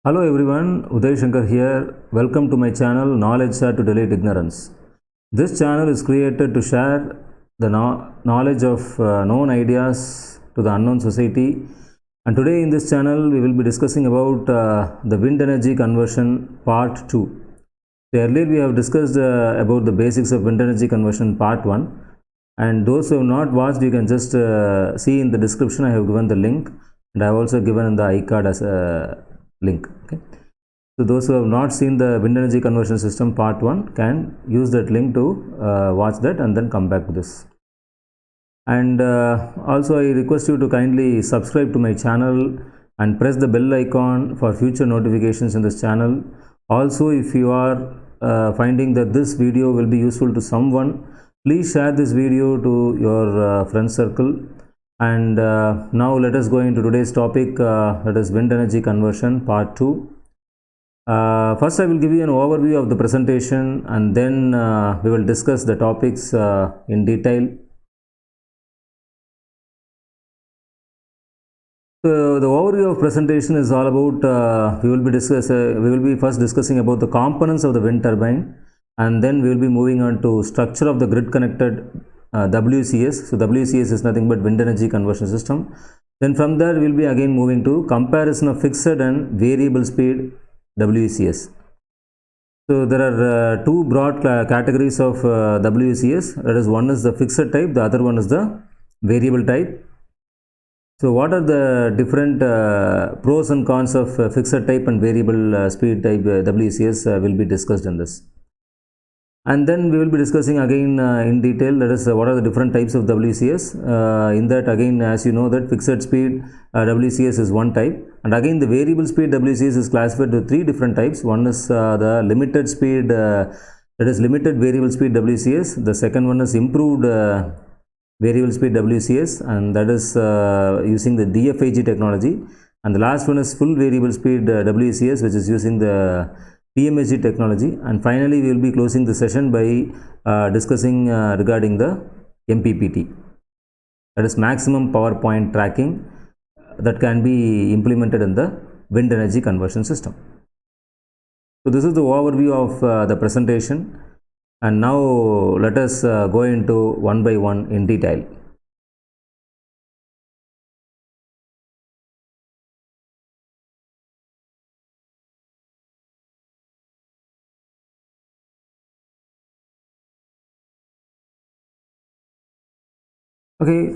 Hello everyone, Uday Shankar here. Welcome to my channel Knowledge to Delete Ignorance. This channel is created to share the knowledge of known ideas to the unknown society. And today in this channel we will be discussing about the wind energy conversion part 2. Earlier we have discussed about the basics of wind energy conversion part 1. And those who have not watched, you can just see in the description I have given the link, and I have also given in the iCard as a link. Okay, so those who have not seen the wind energy conversion system part 1 can use that link to watch that and then come back to this. And also I request you to kindly subscribe to my channel and press the bell icon for future notifications in this channel. Also, if you are finding that this video will be useful to someone, please share this video to your friend circle. And now let us go into today's topic, that is wind energy conversion part 2. First I will give you an overview of the presentation, and then we will discuss the topics in detail. So the overview of presentation is all about, we will be first discussing about the components of the wind turbine, and then we will be moving on to structure of the grid connected WECS. So WECS is nothing but wind energy conversion system. Then from there we will be again moving to comparison of fixed and variable speed WECS. So there are two broad categories of WECS. That is, one is the fixed type, the other one is the variable type. So what are the different pros and cons of fixed type and variable speed type WECS will be discussed in this. And then we will be discussing again in detail, that is, what are the different types of WECS. In that, again, as you know, that fixed speed WECS is one type, and again the variable speed WECS is classified to three different types. One is the limited speed, that is limited variable speed WECS. The second one is improved variable speed WECS, and that is using the DFIG technology. And the last one is full variable speed WECS, which is using the PMSG technology. And finally we will be closing the session by discussing regarding the MPPT, that is maximum power point tracking, that can be implemented in the wind energy conversion system. So this is the overview of the presentation, and now let us go into one by one in detail. Okay,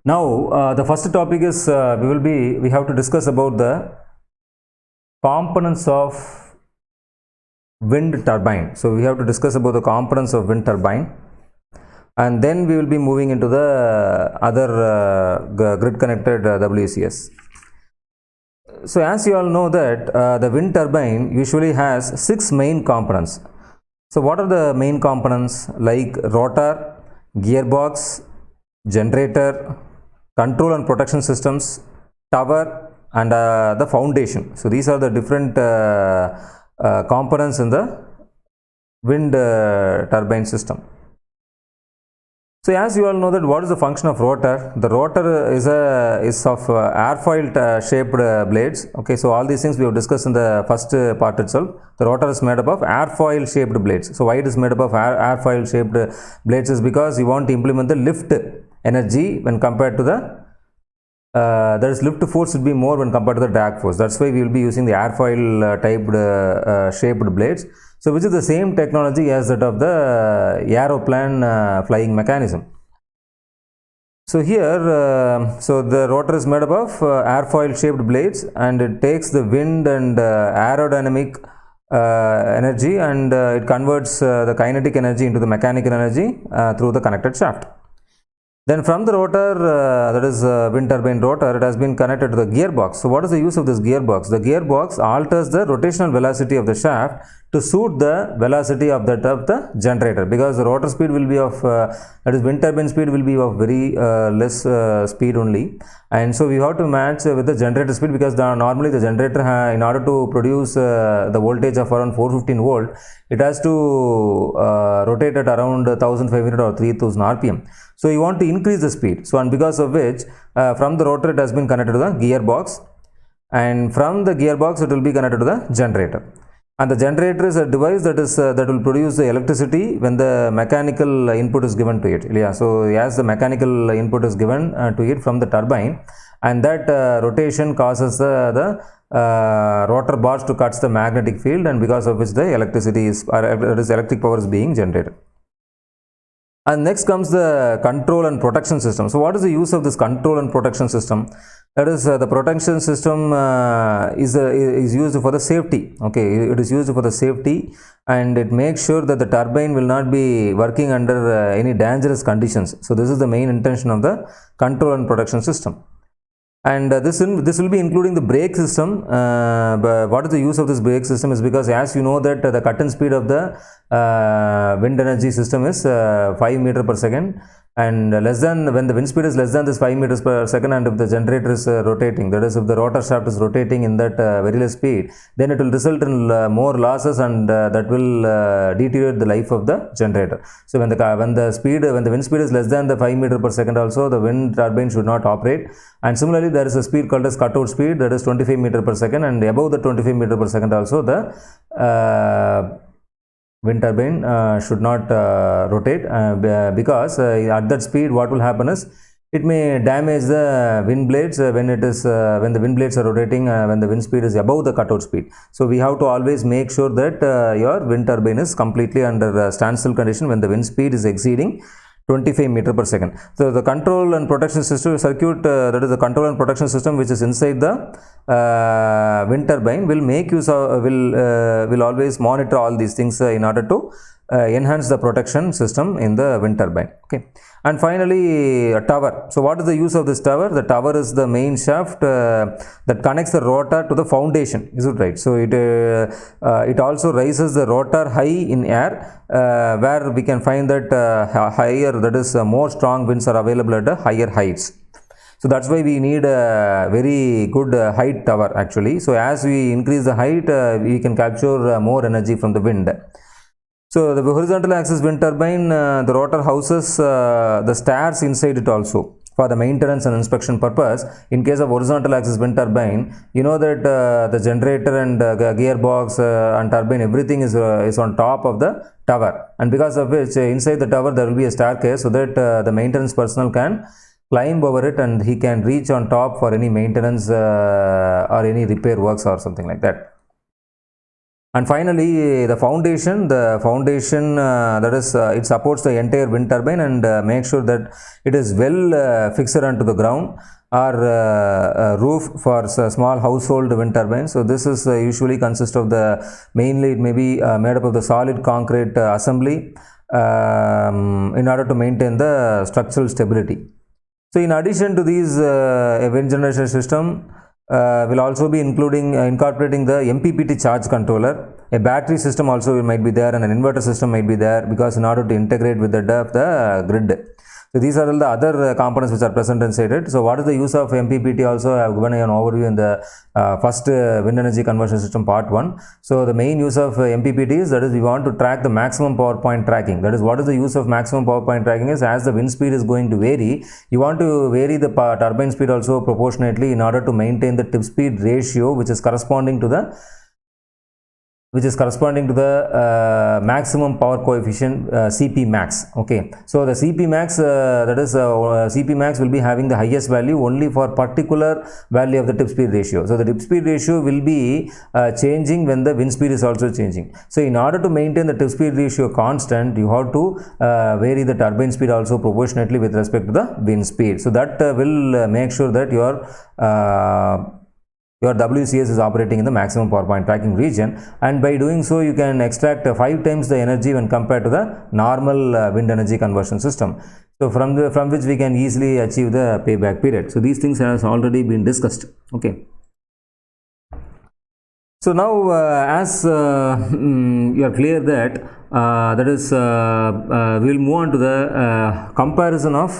now the first topic is we have to discuss about the components of wind turbine. So we have to discuss about the components of wind turbine, and then we will be moving into the other grid connected WECS. So as you all know that the wind turbine usually has 6 main components. So what are the main components? Like rotor, gearbox, generator, control and protection systems, tower, and the foundation. So these are the different components in the wind turbine system. So as you all know that what is the function of rotor? The rotor is of airfoil shaped blades. Okay, so all these things we have discussed in the first part itself. The rotor is made up of airfoil shaped blades. So why it is made up of airfoil shaped blades is because you want to implement the lift energy when compared to the that is, lift force would be more when compared to the drag force. That's why we will be using the airfoil typed shaped blades. So which is the same technology as that of the aeroplane flying mechanism. So here, so the rotor is made up of airfoil shaped blades, and it takes the wind and aerodynamic energy, and it converts the kinetic energy into the mechanical energy through the connected shaft. Then from the rotor, that is wind turbine rotor, it has been connected to the gearbox. So what is the use of this gearbox? The gearbox alters the rotational velocity of the shaft to suit the velocity of the generator, because the rotor speed will be of that is wind turbine speed will be of very less speed only, and so we have to match with the generator speed, because normally the generator in order to produce the voltage of around 415 volt, it has to rotate at around 1500 or 3000 rpm. So you want to increase the speed, so and because of which from the rotor it has been connected to the gearbox. and from the gearbox it will be connected to the generator. And the generator is a device that will produce the electricity when the mechanical input is given to it. Yeah, so as the mechanical input is given to it from the turbine, and that rotation causes the rotor bars to cut the magnetic field, and because of which the electric power is being generated. And next comes the control and protection system. So what is the use of this control and protection system? That is, the protection system is used for the safety. Okay, it is used for the safety, and it makes sure that the turbine will not be working under any dangerous conditions. So this is the main intention of the control and protection system. And this will be including the brake system. But what is the use of this brake system is because, as you know, that the cut-in speed of the wind energy system is 5 meter per second, and when the wind speed is less than this 5 meters per second, and if the generator is rotating, that is, if the rotor shaft is rotating in that very less speed, then it will result in more losses, and that will deteriorate the life of the generator. So when the wind speed is less than the 5 meter per second, also the wind turbine should not operate. And similarly, there is a speed called as cutout speed, that is 25 meter per second, and above the 25 meter per second also the wind turbine should not rotate, because at that speed what will happen is it may damage the wind blades when the wind blades are rotating when the wind speed is above the cutout speed. So we have to always make sure that your wind turbine is completely under standstill condition when the wind speed is exceeding 25 meter per second. So the control and protection system circuit, that is the control and protection system which is inside the wind turbine, will make use of will always monitor all these things in order to enhance the protection system in the wind turbine. Okay. And finally, a tower. So what is the use of this tower? The tower is the main shaft that connects the rotor to the foundation. Is it right? So it also raises the rotor high in air, where we can find that more strong winds are available at higher heights. So that's why we need a very good height tower actually. So as we increase the height, we can capture more energy from the wind. So the horizontal axis wind turbine, the rotor houses the stairs inside it also for the maintenance and inspection purpose. In case of horizontal axis wind turbine, you know that the generator and gearbox and turbine, everything is on top of the tower, and because of which inside the tower there will be a staircase, so that the maintenance personnel can climb over it and he can reach on top for any maintenance or any repair works or something like that. And finally, the foundation that is it supports the entire wind turbine and makes sure that it is well fixed onto the ground or roof for small household wind turbines. So this is usually consists of mainly it may be made up of the solid concrete assembly in order to maintain the structural stability. So in addition to these wind generation system, will also be incorporating the MPPT charge controller. A battery system also might be there, and an inverter system might be there, because in order to integrate with the grid. So these are all the other components which are present inside it. So what is the use of MPPT also? I have given an overview in the first wind energy conversion system part 1. So the main use of MPPT is, that is, we want to track the maximum power point tracking. That is, what is the use of maximum power point tracking is, as the wind speed is going to vary, you want to vary the turbine speed also proportionately in order to maintain the tip speed ratio, which is corresponding to the maximum power coefficient CP max. Okay, so the CP max CP max will be having the highest value only for particular value of the tip speed ratio. So the tip speed ratio will be changing when the wind speed is also changing. So in order to maintain the tip speed ratio constant, you have to vary the turbine speed also proportionately with respect to the wind speed. So that will make sure that your WCS is operating in the maximum power point tracking region, and by doing so you can extract 5 times the energy when compared to the normal wind energy conversion system. So from which we can easily achieve the payback period. So these things has already been discussed. Okay. So now as you are clear that we will move on to the comparison of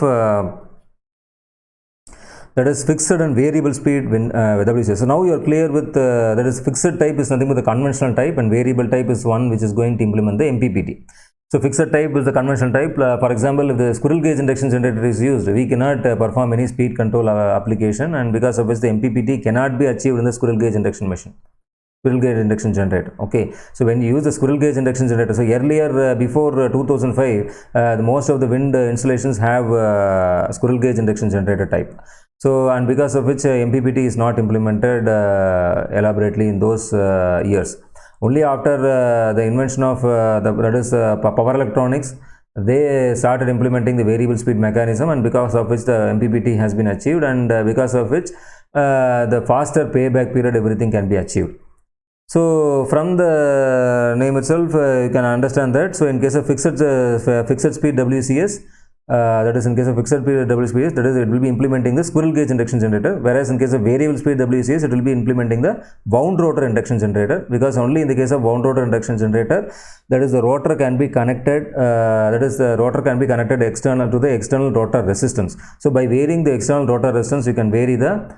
that is fixed and variable speed WCS. So now you are clear with that is fixed type is nothing but the conventional type, and variable type is one which is going to implement the MPPT. So fixed type is the conventional type. For example, if the squirrel cage induction generator is used, we cannot perform any speed control application, and because of which the MPPT cannot be achieved in the squirrel cage induction machine. Squirrel cage induction generator. Okay, so when you use the squirrel cage induction generator, so earlier before 2005, most of the wind installations have squirrel cage induction generator type. So, and because of which MPPT is not implemented elaborately in those years. Only after the invention of power electronics, they started implementing the variable speed mechanism, and because of which the MPPT has been achieved, and because of which the faster payback period, everything can be achieved. So from the name itself, you can understand that. So in case of fixed speed WCS, that is in case of fixed speed WCS, that is it will be implementing the squirrel cage induction generator, whereas in case of variable speed WCS, it will be implementing the wound rotor induction generator, because only in the case of wound rotor induction generator, that is the rotor can be connected, external to the external rotor resistance. So by varying the external rotor resistance, you can vary the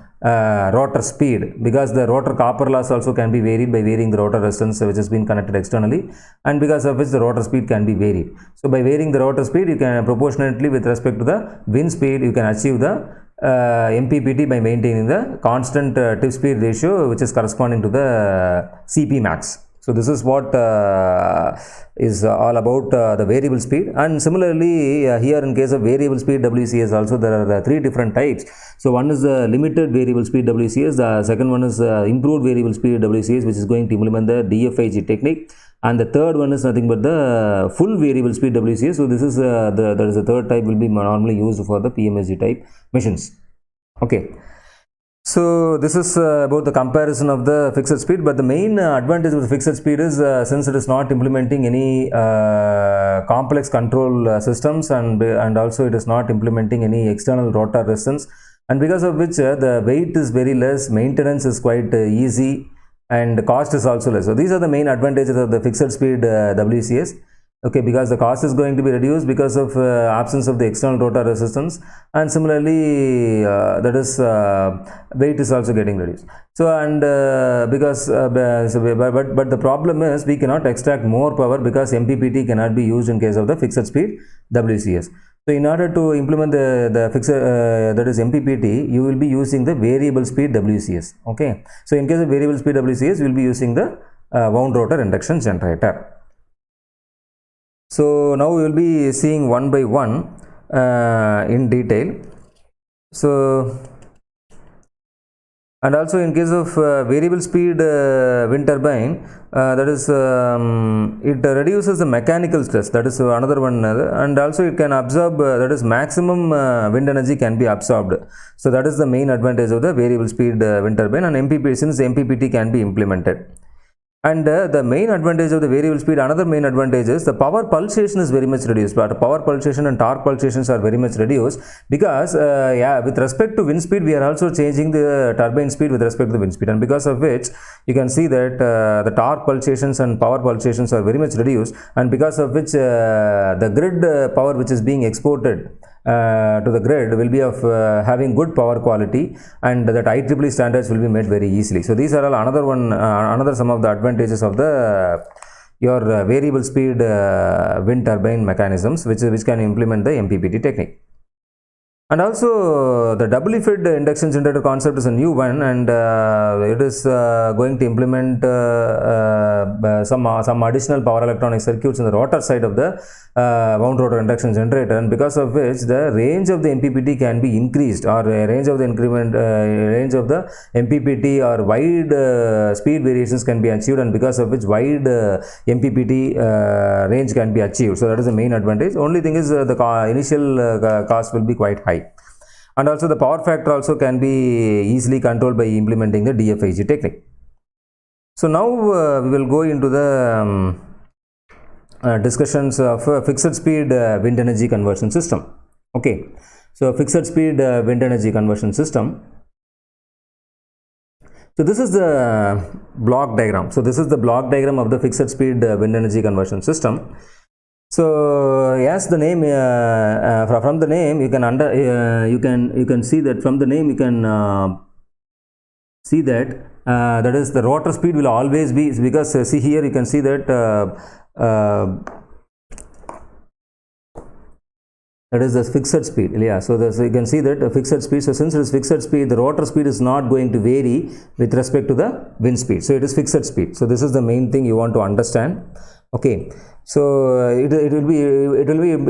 rotor speed, because the rotor copper loss also can be varied by varying the rotor resistance which has been connected externally, and because of which the rotor speed can be varied. So by varying the rotor speed, you can proportionately with respect to the wind speed, you can achieve the MPPT by maintaining the constant tip speed ratio, which is corresponding to the CP max. So this is what is all about the variable speed. And similarly, here in case of variable speed WCS also, there are three different types. So one is the limited variable speed WCS, the second one is improved variable speed WCS, which is going to implement the DFIG technique, and the third one is nothing but the full variable speed WCS. So this is that is the third type, will be normally used for the PMSG type machines. Okay. So this is about the comparison of the fixed speed, but the main advantage of the fixed speed is since it is not implementing any complex control systems, and also it is not implementing any external rotor resistance, and because of which the weight is very less, maintenance is quite easy, and cost is also less. So these are the main advantages of the fixed speed WCS. Okay, because the cost is going to be reduced because of absence of the external rotor resistance, and similarly that is weight is also getting reduced. So and but the problem is we cannot extract more power, because MPPT cannot be used in case of the fixed speed WCS. So in order to implement the fixed that is MPPT, you will be using the variable speed WCS. Okay, so in case of variable speed WCS, you will be using the wound rotor induction generator. So now we will be seeing one by one in detail. So, and also in case of variable speed wind turbine, that is it reduces the mechanical stress, that is another one, and also it can absorb, that is maximum wind energy can be absorbed. So that is the main advantage of the variable speed wind turbine, and MPPT, since MPPT can be implemented. And the main advantage of the variable speed, another main advantage is the power pulsation is very much reduced. But power pulsation and torque pulsations are very much reduced, because with respect to wind speed, we are also changing the turbine speed with respect to the wind speed, and because of which you can see that the torque pulsations and power pulsations are very much reduced, and because of which the grid power which is being exported to the grid will be of having good power quality, and that IEEE standards will be met very easily. So these are all another some of the advantages of the your variable speed wind turbine mechanisms, which can implement the MPPT technique. And also the doubly fed induction generator concept is a new one, and it is going to implement some additional power electronic circuits in the rotor side of the wound rotor induction generator, and because of which the range of the MPPT can be increased, or range of the MPPT or wide speed variations can be achieved, and because of which wide MPPT range can be achieved. So that is the main advantage. Only thing is the initial cost will be quite high. And also the power factor also can be easily controlled by implementing the DFIG technique. So now we will go into the discussions of fixed speed wind energy conversion system. Okay, so fixed speed wind energy conversion system. So this is the block diagram. So this is the block diagram of the fixed speed wind energy conversion system. So as the name from the name you can see that from the name you can see that that is the rotor speed will always be, because see here you can see that that is the fixed speed. Yeah, so you can see that the fixed speed. So since it is fixed speed, the rotor speed is not going to vary with respect to the wind speed. So it is fixed speed. So this is the main thing you want to understand. Okay, so it will be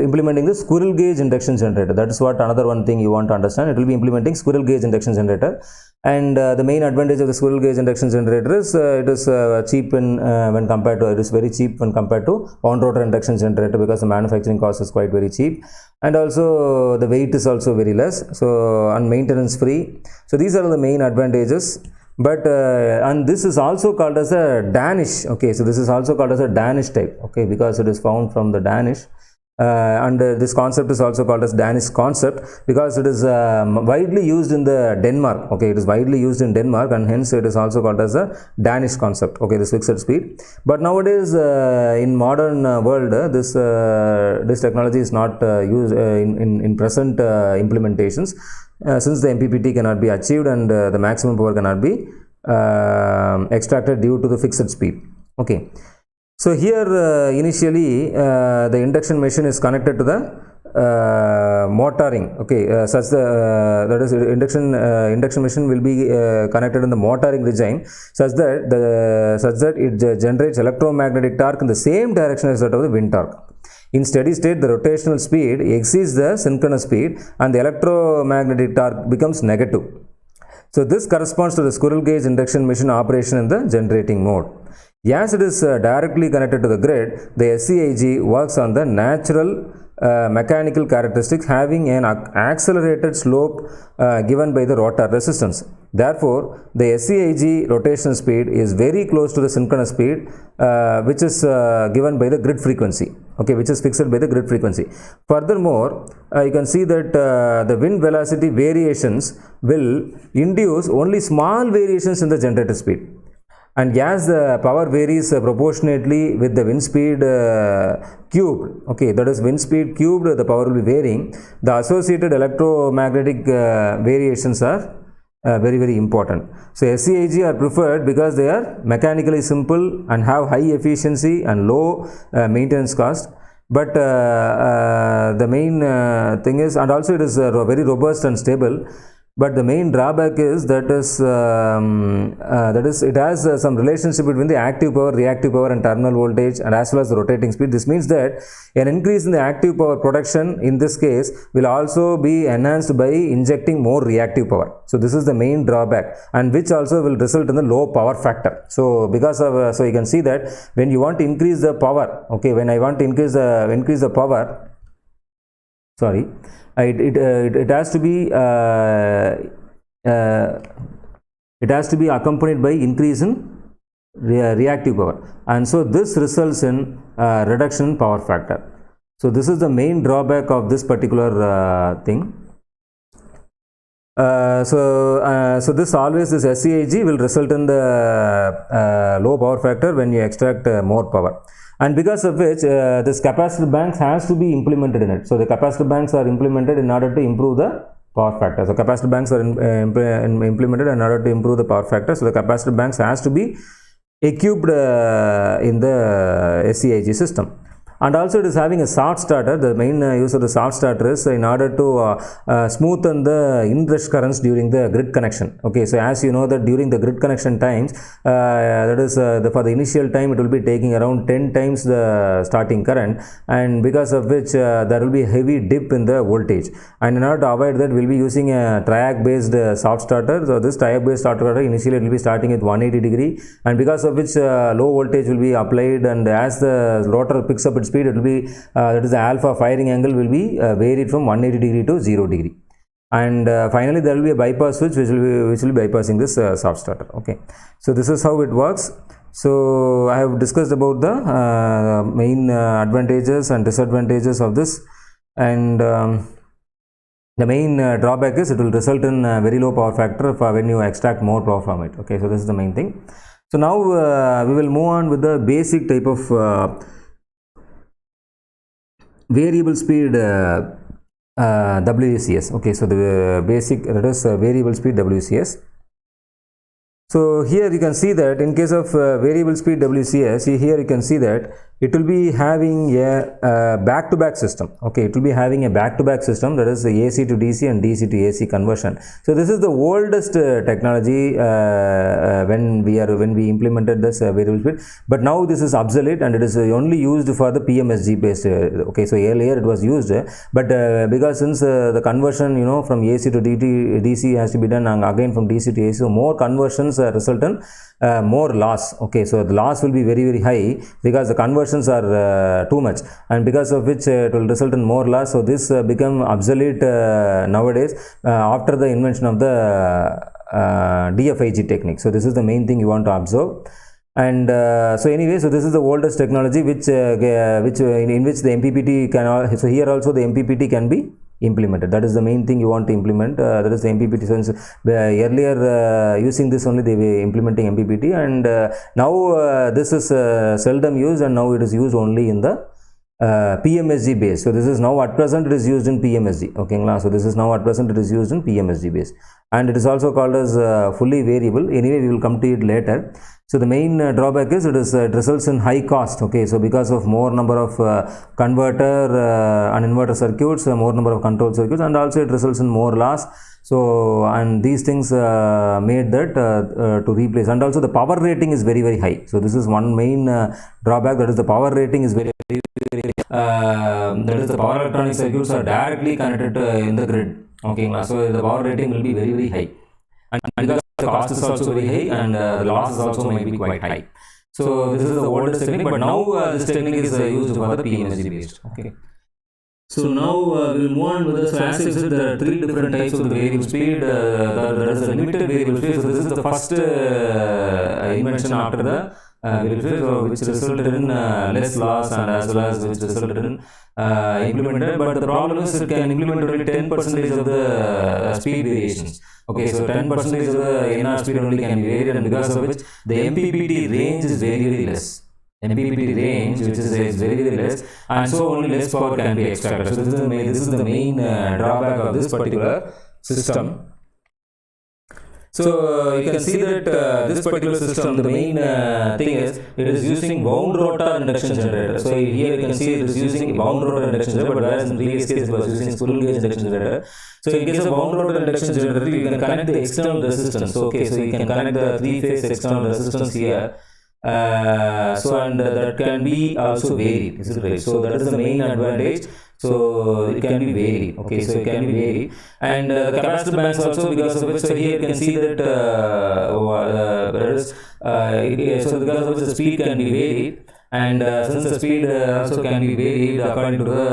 implementing the squirrel gauge induction generator. That is what another one thing you want to understand. It will be implementing squirrel gauge induction generator. And the main advantage of the squirrel gauge induction generator is it is cheap when compared to, it is very cheap when compared to on rotor induction generator, because the manufacturing cost is quite very cheap, and also the weight is also very less, so and maintenance free. So these are the main advantages. But and this is also called as a Danish. Okay, so this is also called as a Danish type. Okay, because it is found from the Danish. And this concept is also called as Danish concept, because it is widely used in the Denmark. Okay, it is widely used in Denmark, and hence it is also called as a Danish concept. Okay, this fixed speed. But nowadays in modern world, this technology is not used in present implementations, since the MPPT cannot be achieved and the maximum power cannot be extracted due to the fixed speed. Okay. So here initially the induction machine is connected to the motoring. Okay, that is induction machine will be connected in the motoring regime, such that it generates electromagnetic torque in the same direction as that of the wind torque. In steady state, the rotational speed exceeds the synchronous speed, and the electromagnetic torque becomes negative. So this corresponds to the squirrel gauge induction machine operation in the generating mode. As it is directly connected to the grid, the SCIG works on the natural mechanical characteristics, having an accelerated slope given by the rotor resistance. Therefore, the SCIG rotational speed is very close to the synchronous speed, which is given by the grid frequency. Okay, which is fixed by the grid frequency. Furthermore, you can see that the wind velocity variations will induce only small variations in the generator speed. And as the power varies proportionately with the wind speed cubed, okay, that is wind speed cubed, the power will be varying. The associated electromagnetic variations are very important. So SCIG are preferred because they are mechanically simple and have high efficiency and low maintenance cost. But the main thing is, and also it is very robust and stable. But the main drawback is that it has some relationship between the active power, reactive power, and terminal voltage, and as well as the rotating speed. This means that an increase in the active power production in this case will also be enhanced by injecting more reactive power. So this is the main drawback, and which also will result in the low power factor. So because of so you can see that when you want to increase the power, okay, when I want to increase the power, sorry. It has to be accompanied by increase in reactive power, and so this results in reduction in power factor. So this is the main drawback of this particular thing. So this SCIG will result in the low power factor when you extract more power. And because of which this capacitor banks has to be implemented in it. So the capacitor banks are implemented in order to improve the power factor. So capacitor banks are implemented in order to improve the power factor. So the capacitor banks has to be equipped in the SCIG system. And also it is having a soft starter. The main use of the soft starter is in order to smoothen the inrush currents during the grid connection. Okay, so as you know that during the grid connection times, that is for the initial time it will be taking around 10 times the starting current, and because of which there will be a heavy dip in the voltage. And in order to avoid that, we will be using a triac based soft starter. So this triac based starter initially it will be starting at 180 degree, and because of which low voltage will be applied, and as the rotor picks up its speed, it will be that is the alpha firing angle will be varied from 180 degree to 0 degree. And finally there will be a bypass switch which will be bypassing this soft starter. Okay, so this is how it works. So I have discussed about the main advantages and disadvantages of this, and the main drawback is it will result in very low power factor when you extract more power from it. Okay, so this is the main thing. So now we will move on with the basic type of variable speed WECS. Okay, so the basic, that is variable speed WECS. So here you can see that in case of variable speed WECS, here you can see that it will be having a back-to-back system. Okay, it will be having a back-to-back system, that is AC to DC and DC to AC conversion. So this is the oldest technology when we implemented this variable speed, but now this is obsolete and it is only used for the PMSG based. Okay, so earlier it was used, but because since the conversion, you know, from AC to DC has to be done, and again from DC to AC, so more conversions result in more loss. Okay, so the loss will be very, very high because the conversions are too much, and because of which it will result in more loss. So this become obsolete nowadays after the invention of the DFIG technique. So this is the main thing you want to observe. And so anyway, so this is the oldest technology which in which the MPPT can, so here also the MPPT can be implemented. That is the main thing you want to implement, that is the MPPT. Since earlier using this only they were implementing MPPT, and now this is seldom used, and now it is used only in the PMSG base. So this is now at present it is used in PMSG. Okay, so this is now at present it is used in PMSG base, and it is also called as fully variable. Anyway, we will come to it later. So the main drawback is it results in high cost. Okay, so because of more number of converter and inverter circuits, more number of control circuits, and also it results in more loss. So, and these things made that to replace, and also the power rating is very, very high. So this is one main drawback, that is the power rating is very, very that is the power electronic circuits are directly connected in the grid. Okay, so the power rating will be very, very high, and because the cost is also very high, and the losses also may be quite high. So this is the oldest technique, but now this technique is used for the PMSG based. Okay. So now we will move on with this. So as I said, there are three different types of the variable speed. There is a limited variable speed. So this is the first invention after the variable speed, so which resulted in less loss, and as well as which resulted in implemented. But the problem is it can implement only 10% of the speed variations. Okay, so 10% of the NR speed only can be varied, and because of which the MPPT range is very, very less. MPPT range, which is very, very less, and so only less power can be extracted. So this is the main drawback of this particular system. So you can see that this particular system, the main thing is it is using wound rotor induction generator. So here you can see it is using wound rotor induction generator, but whereas in previous case it was using squirrel cage induction generator. So in case of wound rotor induction generator, you can connect the external resistance. Okay, so you can connect the three-phase external resistance here. So and that can be also varied. Is it right? So that is the main advantage. So it can be varied. Okay, so it can be varied, and the capacitor banks also, because of which, so here you can see that there is so because of which the speed can be varied, and since the speed also can be varied according to the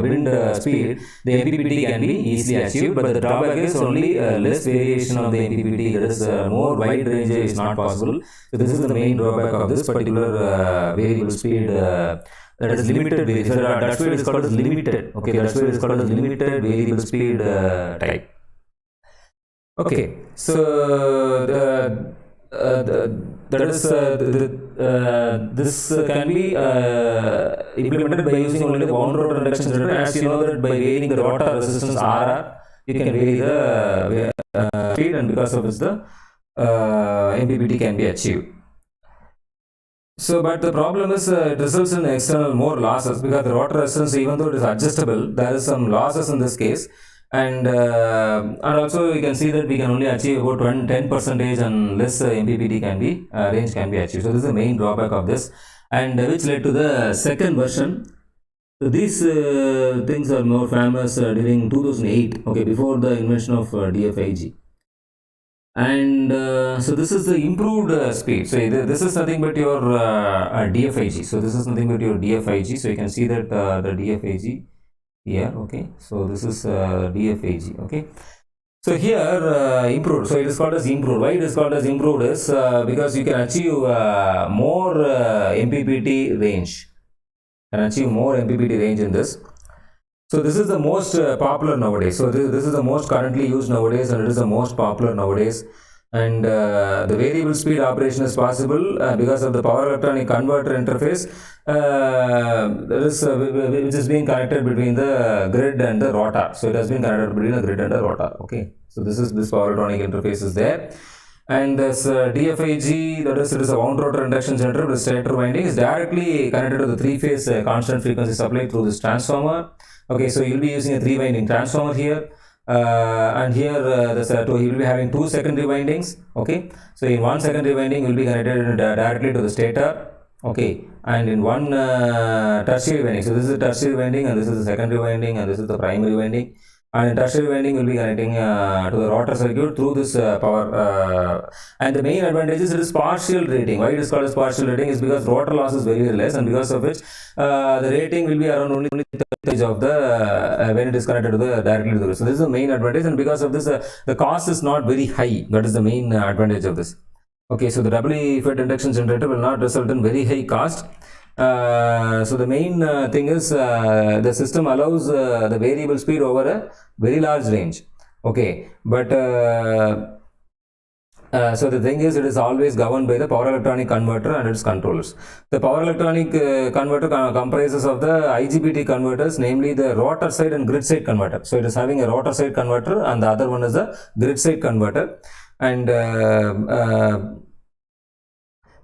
wind speed, the MPPT can be easily achieved. But the drawback is only less variation of the MPPT. There is more wide range is not possible. So this is the main drawback of this particular variable speed. That is limited variable. So that's why it is called as limited. Okay, that's why it is called as limited variable speed type. Okay, so this can be implemented by using only the wound rotor induction generator. As you know that by varying the rotor resistance RR, you can vary the speed, and because of this the MPPT can be achieved. So, but the problem is it results in external more losses, because the rotor resistance, even though it is adjustable, there is some losses in this case, and also you can see that we can only achieve about 10% and less MPPT can be range can be achieved. So this is the main drawback of this, and which led to the second version. So these things are more famous during 2008. Okay, before the invention of DFIG. And so this is the improved speed. So this is nothing but your DFIG. So this is nothing but your DFIG. So you can see that the DFIG here. Okay, so this is DFIG. Okay, so here improved. So it is called as improved. Why it is called as improved is because you can achieve more MPPT range. Can achieve more MPPT range in this. So this is the most popular nowadays. So this is the most currently used nowadays, and it is the most popular nowadays. And the variable speed operation is possible because of the power electronic converter interface which is being connected between the grid and the rotor. So it has been connected between the grid and the rotor. Okay. So this power electronic interface is there. And this DFIG, that is, it is a wound rotor induction generator with stator winding, is directly connected to the three-phase constant frequency supply through this transformer. Okay, so you'll be using a three-winding transformer here. And here you will be having two secondary windings. Okay, so in one secondary winding will be connected directly to the stator. Okay, and in one tertiary winding, so this is the tertiary winding and this is the secondary winding and this is the primary winding, and in tertiary winding will be connecting to the rotor circuit through this power. And the main advantage is it is partial rating. Why it is called as partial rating is because rotor loss is very less, and because of which the rating will be around only 30% of the when it is connected to the directly to the grid. So this is the main advantage, and because of this the cost is not very high. That is the main advantage of this. Okay, so the doubly fed induction generator will not result in very high cost. So the main thing is the system allows the variable speed over a very large range. Okay, but so the thing is, it is always governed by the power electronic converter and its controllers. The power electronic converter comprises of the IGBT converters, namely the rotor side and grid side converter. So it is having a rotor side converter and the other one is a grid side converter, and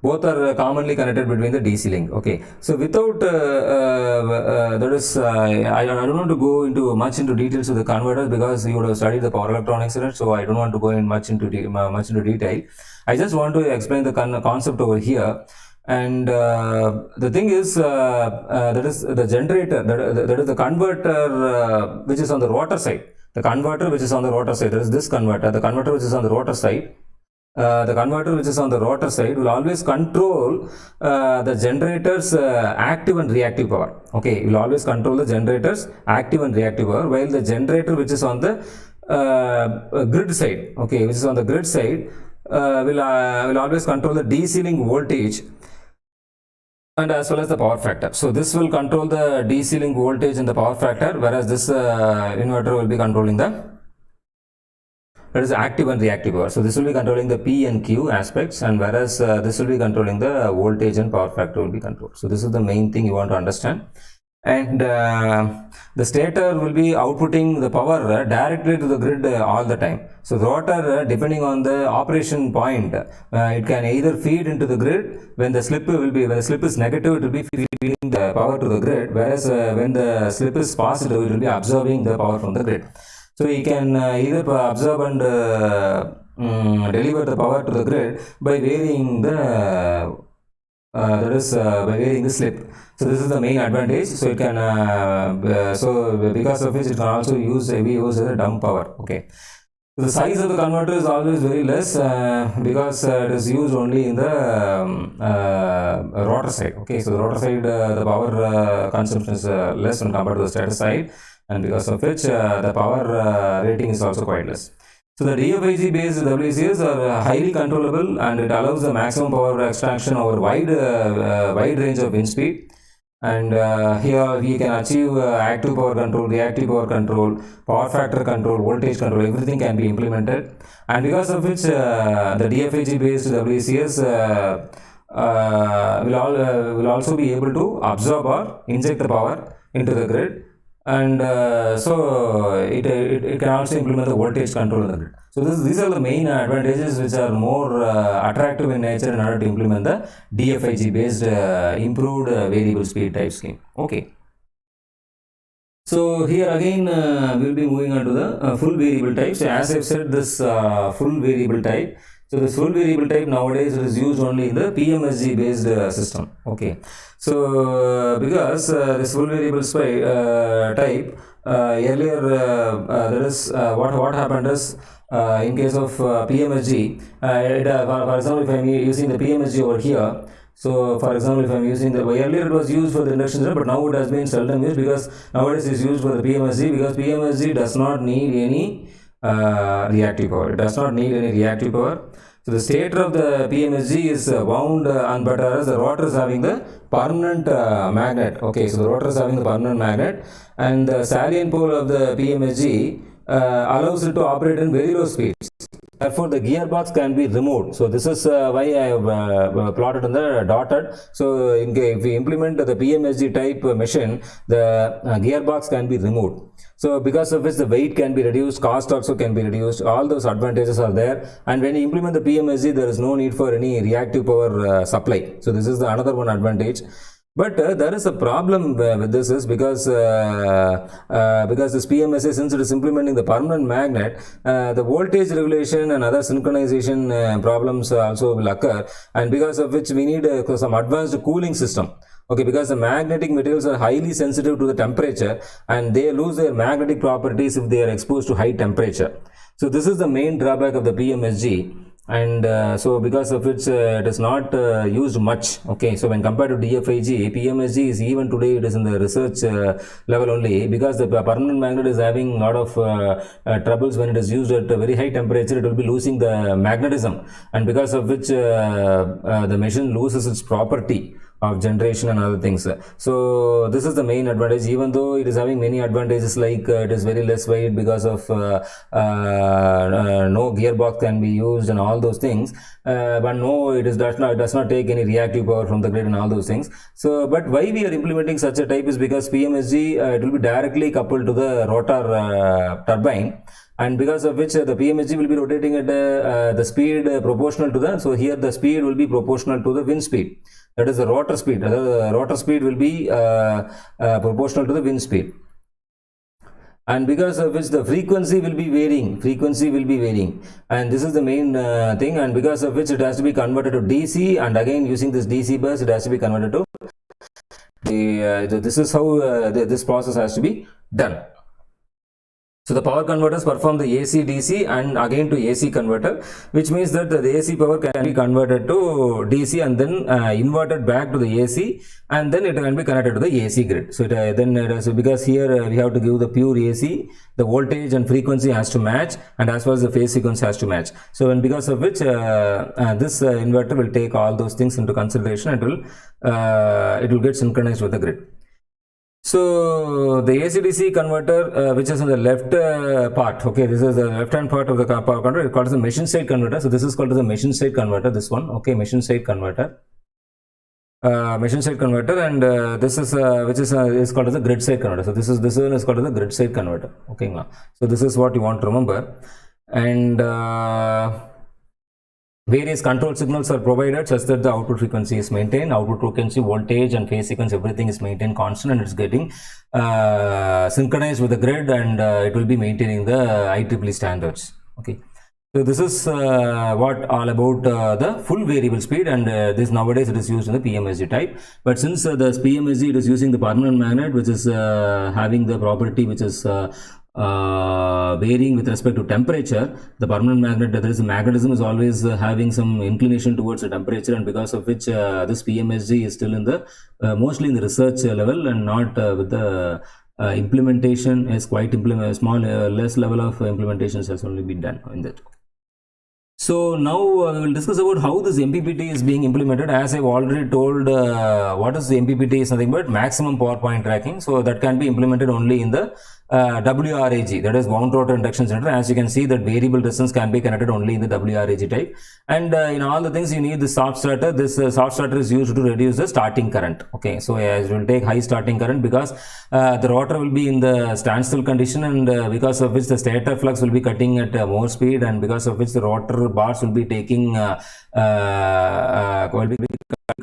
both are commonly connected between the DC link. Okay, so without that is I don't want to go into much into details of the converters because you would have studied the power electronics in it, so I don't want to go in much into detail. I just want to explain the concept over here. And the thing is that is the generator, that is the converter which is on the rotor side. The converter which is on the rotor side, that is this converter, the converter which is on the rotor side. The converter which is on the rotor side will always control the generator's active and reactive power. Okay, it will always control the generator's active and reactive power, while the generator which is on the grid side, okay, which is on the grid side will always control the DC link voltage and as well as the power factor. So this will control the DC link voltage and the power factor, whereas this inverter will be controlling the that is active and reactive power. So this will be controlling the P and Q aspects, and whereas this will be controlling the voltage and power factor will be controlled. So this is the main thing you want to understand. And the stator will be outputting the power directly to the grid all the time. So the rotor, depending on the operation point, it can either feed into the grid when the slip is negative, it will be feeding the power to the grid, whereas when the slip is positive, it will be absorbing the power from the grid. So you can either absorb and deliver the power to the grid by varying the by varying the slip. So this is the main advantage. So it can so because of which it can also be used as a dump power. Okay. So the size of the converter is always very less because it is used only in the rotor side. Okay, so the rotor side the power consumption is less when compared to the stator side, and because of which the power rating is also quite less. So the DFIG based WECS are highly controllable, and it allows the maximum power extraction over wide range of wind speed. And here we can achieve active power control, reactive power control, power factor control, voltage control, everything can be implemented. And because of which the DFIG based WECS will also be able to absorb or inject the power into the grid. And so it can also implement the voltage control in the grid. So these are the main advantages which are more attractive in nature in order to implement the DFIG based improved variable speed type scheme. Okay. So here again we will be moving on to the full variable type. So as I have said, this full variable type. So this full variable type nowadays is used only in the PMSG based system. Okay. So because this full variable type earlier there is what happened is in case of PMSG, for example, if I am using the PMSG over here. So for example, if I am using the earlier it was used for the induction generator, but now it has been seldom used because nowadays it is used for the PMSG, because PMSG does not need any reactive power. It does not need any reactive power. So the stator of the PMSG is wound and but whereas the rotor is having the permanent magnet. Okay, so the rotor is having the permanent magnet, and the salient pole of the PMSG allows it to operate in very low speeds. Therefore, the gearbox can be removed. So this is why I have plotted on the dotted. So if we implement the PMSG type machine, the gearbox can be removed. So because of which the weight can be reduced, cost also can be reduced, all those advantages are there. And when you implement the PMSG, there is no need for any reactive power supply. So this is the another one advantage. But there is a problem with this is because this PMSA, since it is implementing the permanent magnet, the voltage regulation and other synchronization problems also will occur, and because of which we need some advanced cooling system. Okay, because the magnetic materials are highly sensitive to the temperature and they lose their magnetic properties if they are exposed to high temperature. So this is the main drawback of the PMSG. And so because of which it is not used much. Okay, so when compared to DFIG, PMSG is even today it is in the research level only, because the permanent magnet is having a lot of troubles when it is used at a very high temperature. It will be losing the magnetism, and because of which the machine loses its property of generation and other things. So this is the main advantage, even though it is having many advantages, like it is very less weight because of no gearbox can be used and all those things, but no, it does not take any reactive power from the grid and all those things. So but why we are implementing such a type is because PMSG it will be directly coupled to the rotor turbine, and because of which the PMSG will be rotating at the speed proportional to the, so here the speed will be proportional to the wind speed, that is the rotor speed. The rotor speed will be proportional to the wind speed, and because of which the frequency will be varying, and this is the main thing, and because of which it has to be converted to DC, and again using this DC bus it has to be converted to this is how this process has to be done. So the power converters perform the AC DC and again to AC converter, which means that the AC power can be converted to DC and then inverted back to the AC, and then it can be connected to the AC grid. So because here we have to give the pure AC, the voltage and frequency has to match, and as well as the phase sequence has to match. So and because of which this inverter will take all those things into consideration, and it will get synchronized with the grid. So the AC-DC converter, which is in the left part, okay, this is the left hand part of the power converter, it's called as the machine side converter. So this is called as the machine side converter, this one, okay, machine side converter. And this is which is called as the grid side converter. So this one is called as the grid side converter. Okay, so this is what you want to remember. And various control signals are provided such that the output frequency is maintained, output frequency, voltage and phase sequence, everything is maintained constant, and it's getting synchronized with the grid, and it will be maintaining the IEEE standards. Okay, so this is what all about the full variable speed, and this nowadays it is used in the PMSG type. But since the PMSG it is using the permanent magnet, which is having the property which is varying with respect to temperature, the permanent magnet, there is magnetism is always having some inclination towards the temperature, and because of which this PMSG is still in the mostly in the research level, and not with the implementation is quite small, less level of implementations has only been done in that. So now we will discuss about how this MPPT is being implemented. As I've already told, what is the MPPT is nothing but maximum power point tracking. So that can be implemented only in the WRAG, that is wound rotor induction generator. As you can see, that variable resistance can be connected only in the WRAG type. And in all the things you need the soft starter. This soft starter is used to reduce the starting current. Okay, so it will take high starting current because the rotor will be in the standstill condition, and because of which the stator flux will be cutting at more speed, and because of which the rotor bars will be taking cut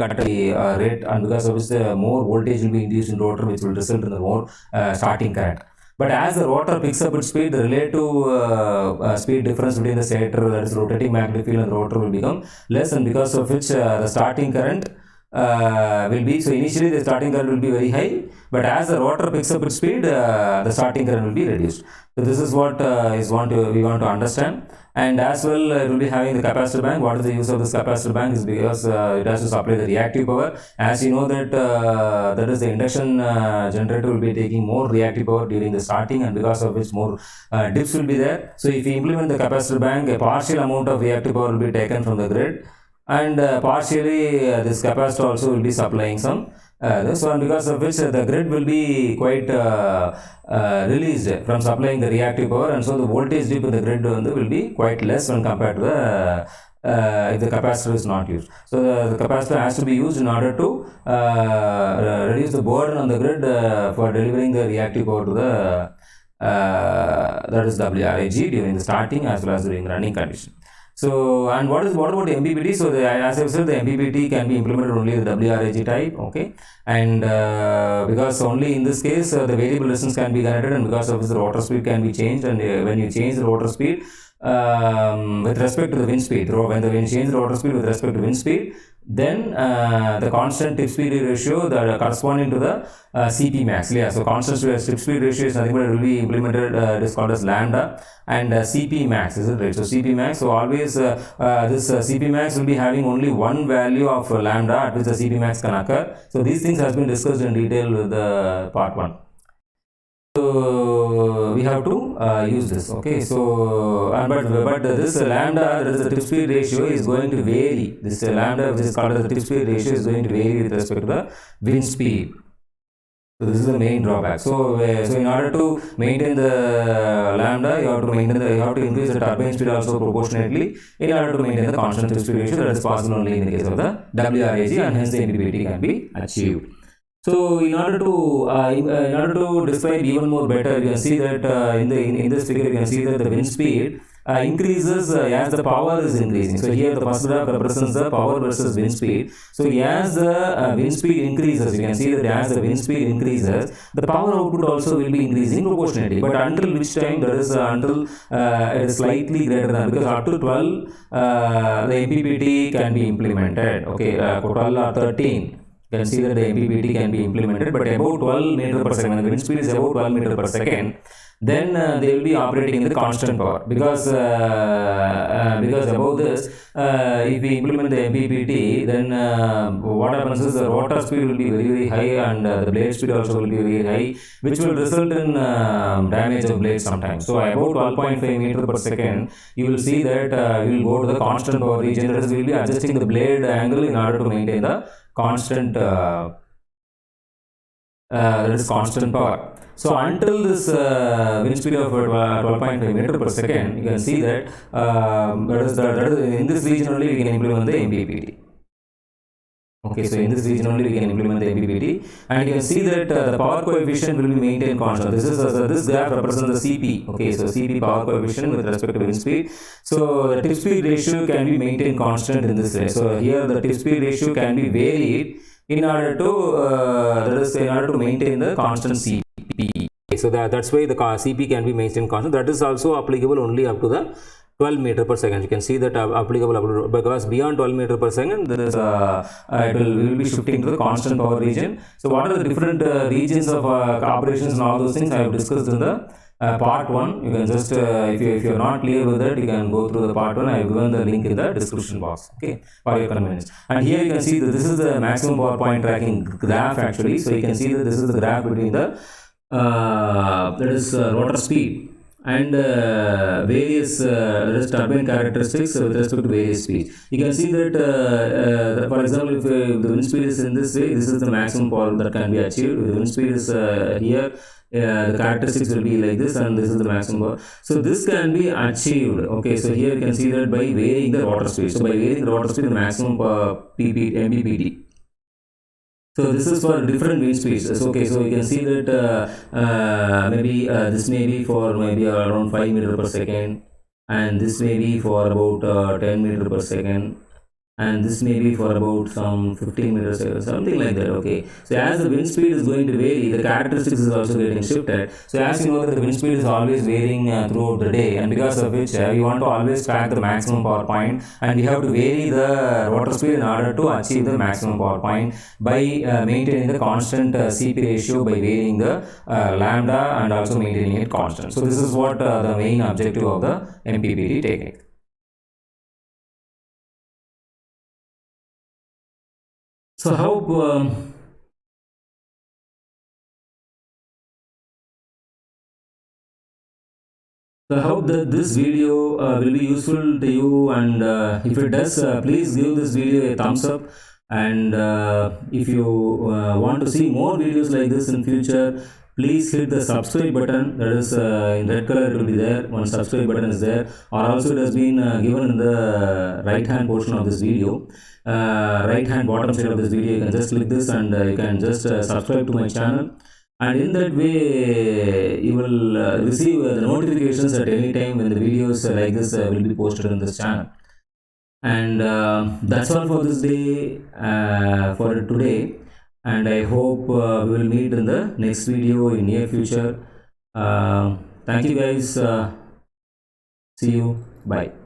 at a rate, and because of which the more voltage will be induced in rotor, which will result in the more starting current. But as the rotor picks up its speed, the relative speed difference between the stator, that is rotating magnetic field, and the rotor will become less, and because of which the starting current will be, so initially the starting current will be very high, but as the rotor picks up its speed, the starting current will be reduced. So this is what we want to understand. And as well, it will be having the capacitor bank. What is the use of this capacitor bank is because it has to supply the reactive power. As you know that that is the induction generator will be taking more reactive power during the starting, and because of which more dips will be there. So if you implement the capacitor bank, a partial amount of reactive power will be taken from the grid, and partially this capacitor also will be supplying some this one, because of which the grid will be quite released from supplying the reactive power, and so the voltage dip in the grid will be quite less when compared to the if the capacitor is not used. So the capacitor has to be used in order to reduce the burden on the grid for delivering the reactive power to the that is WRIG during the starting as well as during the running condition. So, and what about the MPPT? So, as I said, the MPPT can be implemented only the WRIG type, okay, and because only in this case the variable resistance can be connected, and because of this the rotor speed can be changed, and when you change the rotor speed with respect to the wind speed, when you change the rotor speed with respect to wind speed, then the constant tip speed ratio that corresponding to the CP max. Yeah, so constant tip speed ratio is nothing but it will be implemented. It is called as lambda, and CP max, is it right? So CP max. So always this CP max will be having only one value of lambda at which the CP max can occur. So these things has been discussed in detail with the part 1. So we have to use this, okay. So but this lambda, that is the tip speed ratio, is going to vary. This lambda, which is called as the tip speed ratio, is going to vary with respect to the wind speed. So this is the main drawback. So in order to maintain the lambda, you have to increase the turbine speed also proportionately in order to maintain the constant tip speed ratio. That is possible only in the case of the WRIG, and hence the MPPT can be achieved. So in order to describe even more better, you can see that in this figure you can see that the wind speed increases as the power is increasing. So here the first graph represents the power versus wind speed. So as the wind speed increases, you can see that as the wind speed increases, the power output also will be increasing proportionately. But until which time, that is until it is slightly greater than, because up to 12 the MPPT can be implemented. Okay, 12 or 13. You can see that the MPPT can be implemented, but about 12 meter per second, when the wind speed is about 12 meter per second, then they will be operating in the constant power, because above this, if we implement the MPPT, then what happens is the rotor speed will be very, very high, and the blade speed also will be very high, which will result in damage of blades sometimes. So about 12.5 meter per second, you will see that we will go to the constant power region. That is, we will be adjusting the blade angle in order to maintain the constant constant power. So until this wind speed of 12.5 meter per second, you can see that in this region only we can implement the MPPT. Okay, so in this region only we can implement the MPPT, and you can see that the power coefficient will be maintained constant. This graph represents the CP. Okay, so CP power coefficient with respect to wind speed. So the tip speed ratio can be maintained constant in this way. So here the tip speed ratio can be varied in order to maintain the constant CP. So that's why the CP can be maintained constant. That is also applicable only up to the 12 meter per second. You can see that applicable, because beyond 12 meter per second, we will be shifting to the constant power region. So what are the different regions of operations and all those things I have discussed in the part 1. You can just if you are not clear with that, you can go through the part 1. I have given the link in the description box, okay, for your convenience. And here you can see that this is the maximum power point tracking graph actually. So you can see that this is the graph between the rotor speed and various turbine characteristics with respect to various speeds. You can see that for example, if the wind speed is in this way, this is the maximum power that can be achieved. If the wind speed is here, the characteristics will be like this, and this is the maximum power. So this can be achieved. Okay, so here you can see that by varying the rotor speed. So by varying the rotor speed, the maximum MPPT. So this is for different wind speeds. Okay, so you can see that maybe this may be for maybe around 5 meter per second, and this may be for about 10 meter per second, and this may be for about some 15 meters or something like that. Okay, so as the wind speed is going to vary, the characteristics is also getting shifted. So as you know that the wind speed is always varying throughout the day, and because of which we want to always track the maximum power point, and we have to vary the rotor speed in order to achieve the maximum power point by maintaining the constant CP ratio, by varying the lambda and also maintaining it constant. So this is what the main objective of the MPPT technique. So I hope that this video will be useful to you, and if it does, please give this video a thumbs up, and if you want to see more videos like this in future, please hit the subscribe button. That is in red color, it will be there. One subscribe button is there, or also it has been given in the right hand portion of this video. Right hand bottom side of this video, you can just click this, and you can just subscribe to my channel. and in that way you will receive the notifications at any time when the videos like this will be posted on this channel. And that's all for this day, for today, and I hope we will meet in the next video in near future. Thank you guys. See you. Bye.